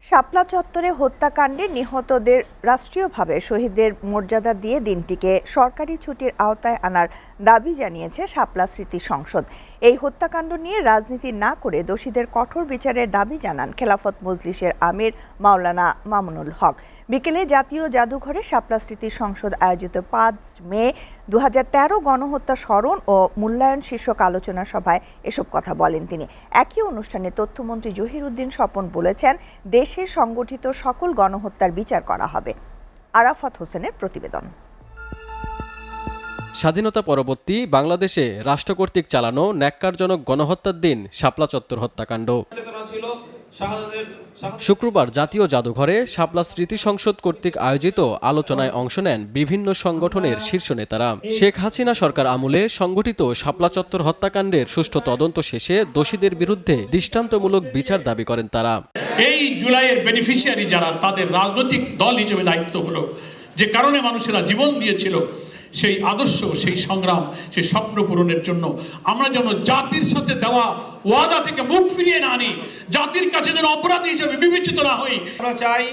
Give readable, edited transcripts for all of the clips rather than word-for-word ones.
শাপলা চত্বরে হত্যাকাণ্ডে নিহতদের রাষ্ট্রীয়ভাবে শহীদদের মর্যাদা দিয়ে দিনটিকে সরকারি ছুটির আওতায় আনার দাবি জানিয়েছে শাপলা স্মৃতি সংসদ। এই হত্যাকাণ্ড নিয়ে রাজনীতি না করে দোষীদের কঠোর বিচারের দাবি জানান খেলাফত মজলিসের আমির মাওলানা মামুনুল হক। বিকেলে জাতীয় জাদুঘরে শাপলা স্মৃতি সংসদ আয়োজিত ৫ মে ২০১৩ গণহত্যা স্মরণ ও মূল্যায়ন শীর্ষক আলোচনা সভায় এসব কথা বলেন তিনি। একই অনুষ্ঠানে তথ্যমন্ত্রী জহিরুদ্দিন স্বপন বলেছেন, দেশে সংগঠিত সকল গণহত্যার বিচার করা হবে। আরাফাত হোসেনের প্রতিবেদন। স্বাধীনতা পরবর্তী বাংলাদেশে রাষ্ট্র কর্তৃক চালানো ন্যাক্কারজনক গণহত্যার দিন শাপলা চত্বর হত্যাকাণ্ড। শুক্রবার জাতীয় জাদুঘরে শাপলা স্মৃতি সংসদ কর্তৃক আয়োজিত আলোচনায় অংশ নেন বিভিন্ন সংগঠনের শীর্ষ নেতারা। শেখ হাসিনা সরকার আমলে সংগঠিত শাপলা চত্বর হত্যাকাণ্ডের সুষ্ঠু তদন্ত শেষে দোষীদের বিরুদ্ধে দৃষ্টান্তমূলক বিচার দাবি করেন তারা। এই জুলাইয়ের বেনিফিশিয়ারি যারা, তাদের রাজনৈতিক দল হিসেবে দায়িত্ব হলো, যে কারণে মানুষেরা জীবন দিয়েছিল, সেই আদর্শ, সেই সংগ্রাম, সেই স্বপ্ন পূরণের জন্য আমরা যেন জাতির সাথে দেওয়া ওয়াদা থেকে মুখ ফিরিয়ে না আনি, জাতির কাছে যেন অপরাধী হিসেবে বিবেচিত না হই। আমরা চাই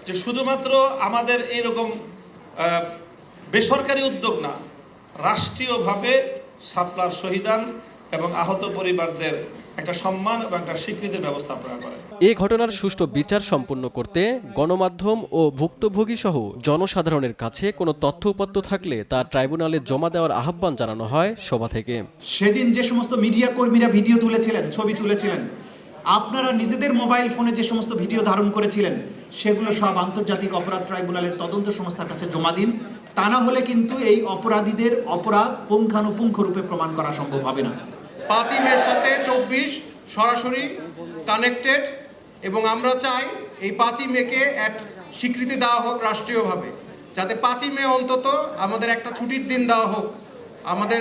যে শুধুমাত্র আমাদের এইরকম বেসরকারি উদ্যোগ না, রাষ্ট্রীয়ভাবে শাপলার শহীদান এবং আহত পরিবারদের একটা সম্মান এবং একটা স্বীকৃতির ব্যবস্থা আপনারা করেন। এই ঘটনার সুষ্ঠু বিচার সম্পন্ন করতে গণমাধ্যম ও ভুক্তভোগী সহ জনসাধারণের কাছে কোনো তথ্য উপাত্ত থাকলে তা ট্রাইব্যুনালে জমা দেওয়ার আহ্বান জানানো হয় সভা থেকে। সেদিন যে সমস্ত মিডিয়া কর্মীরা ভিডিও তুলেছিলেন, ছবি তুলেছিলেন, আপনারা নিজেদের মোবাইল ফোনে যে সমস্ত ভিডিও ধারণ করেছিলেন, সেগুলো সব আন্তর্জাতিক অপরাধ ট্রাইব্যুনালের তদন্ত সংস্থার কাছে জমা দিন। তা না হলে কিন্তু এই অপরাধীদের অপরাধ পুঙ্খানুপুঙ্খ রূপে প্রমাণ করা সম্ভব হবে না। ৫ই মের সাথে ২৪ সরাসরি কানেক্টেড, এবং আমরা চাই এই ৫ই মেকে এক স্বীকৃতি দেওয়া হোক রাষ্ট্রীয়ভাবে, যাতে ৫ই মে অন্তত আমাদের একটা ছুটির দিন দেওয়া হোক আমাদের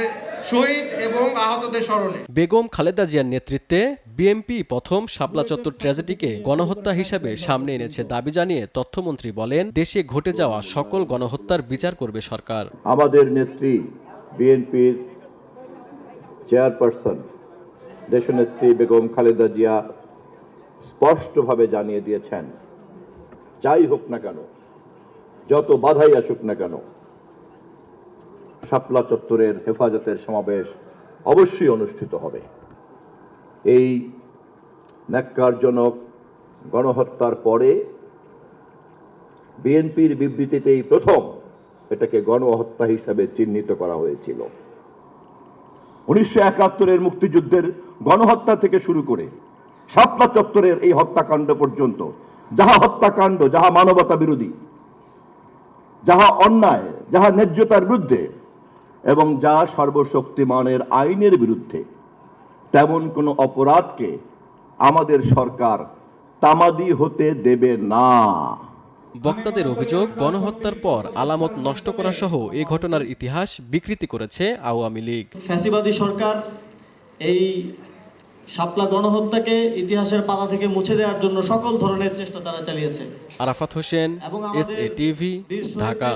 শহীদ এবং আহতদের স্মরণে। বেগম খালেদা জিয়ার নেতৃত্বে বিএনপি প্রথম শাপলা চত্বর ট্র্যাজেডিকে গণহত্যা হিসাবে সামনে এনেছে দাবি জানিয়ে তথ্যমন্ত্রী বলেন, দেশে ঘটে যাওয়া সকল গণহত্যার বিচার করবে সরকার। আমাদের নেত্রী বিএনপির চেয়ারপারসন দেশনেত্রী বেগম খালেদা জিয়া স্পষ্টভাবে জানিয়ে দিয়েছেন, যাই হোক না কেন, যত বাধাই আসুক না কেন, শাপলা চত্বরের হেফাজতের সমাবেশ অবশ্যই অনুষ্ঠিত হবে। এই ন্যাক্কারজনক গণহত্যার পরে বিএনপির বিবৃতিতেই প্রথম এটাকে গণহত্যা হিসাবে চিহ্নিত করা হয়েছিল। 1971-এর মুক্তিযুদ্ধের গণহত্যা থেকে শুরু করে শাপলা চত্বরের এই হত্যাকাণ্ড পর্যন্ত, যাহা হত্যাকাণ্ড, যাহা মানবতা বিরোধী, যাহা অন্যায়, যাহা ন্যায্যতার বিরুদ্ধে এবং যা সর্বশক্তিমানের আইনের বিরুদ্ধে, তেমন কোনো অপরাধকে আমাদের সরকার তামাদি হতে দেবে না। বক্তাদের অভিযোগ, গণহত্যার পর আলামত নষ্ট করা সহ এই ঘটনার ইতিহাস বিকৃতি করেছে আওয়ামী লীগ। ফ্যাসিবাদী সরকার এই শাপলা গণহত্যাকে ইতিহাসের পাতা থেকে মুছে দেওয়ার জন্য সকল ধরনের চেষ্টা তারা চালিয়েছে। Arafat Hossain, SA TV, Dhaka.